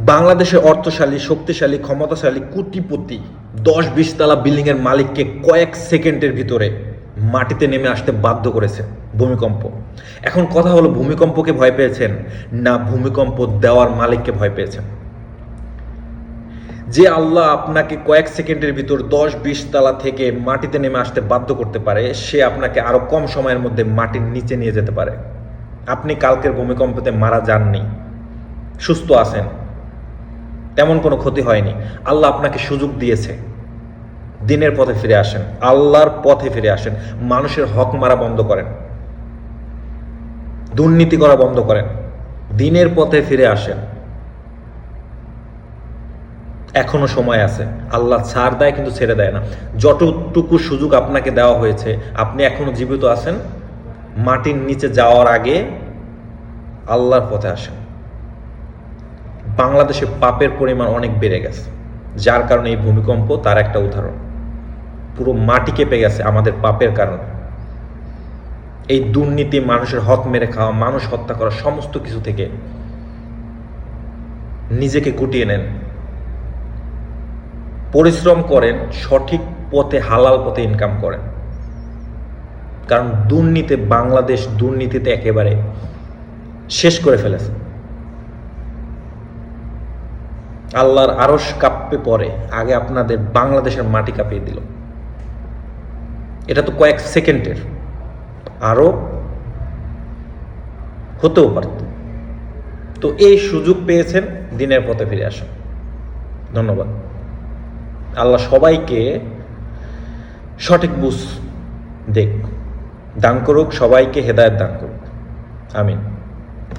বাংলাদেশের অর্থশালী, শক্তিশালী, ক্ষমতাশালী, কোটিপতি ১০-২০ তলা বিল্ডিংয়ের মালিককে কয়েক সেকেন্ডের ভিতরে মাটিতে নেমে আসতে বাধ্য করেছে ভূমিকম্প। এখন কথা হলো, ভূমিকম্পকে ভয় পেয়েছেন না ভূমিকম্প দেওয়ার মালিককে ভয় পেয়েছেন? যে আল্লাহ আপনাকে কয়েক সেকেন্ডের ভিতর ১০-২০ তলা থেকে মাটিতে নেমে আসতে বাধ্য করতে পারে, সে আপনাকে আরো কম সময়ের মধ্যে মাটির নিচে নিয়ে যেতে পারে। আপনি কালকের ভূমিকম্পতে মারা যাননি, সুস্থ আছেন, তেমন কোনো ক্ষতি হয়নি। আল্লাহ আপনাকে সুযোগ দিয়েছে, দিনের পথে ফিরে আসেন, আল্লাহর পথে ফিরে আসেন, মানুষের হক মারা বন্ধ করেন, দুর্নীতি করা বন্ধ করেন, দিনের পথে ফিরে আসেন। এখনো সময় আছে। আল্লাহ ছাড় দেয় কিন্তু ছেড়ে দেয় না। যতটুকু সুযোগ আপনাকে দেওয়া হয়েছে, আপনি এখনো জীবিত আছেন, মাটির নিচে যাওয়ার আগে আল্লাহর পথে আসেন। বাংলাদেশে পাপের পরিমাণ অনেক বেড়ে গেছে, যার কারণে এই ভূমিকম্প তার একটা উদাহরণ। পুরো মাটি কেঁপে গেছে আমাদের পাপের কারণে। এই দুর্নীতি, মানুষের হক মেরে খাওয়া, মানুষ হত্যা করা, সমস্ত কিছু থেকে নিজেকে গুটিয়ে নেন, পরিশ্রম করেন, সঠিক পথে হালাল পথে ইনকাম করেন। কারণ বাংলাদেশ দুর্নীতিতে একেবারে শেষ করে ফেলেছে। আল্লাহর আরশ কাঁপতে পরে আগে আপনাদের বাংলাদেশের মাটি কাঁপিয়ে দিল। এটা তো কয়েক সেকেন্ডের, আরো হতেও পারত। তো এই সুযোগ পেয়েছেন, দিনের পথে ফিরে আসেন। ধন্যবাদ। আল্লাহ সবাইকে সঠিক বুঝ দান করুক, সবাইকে হেদায়েত দান করুক। আমিন।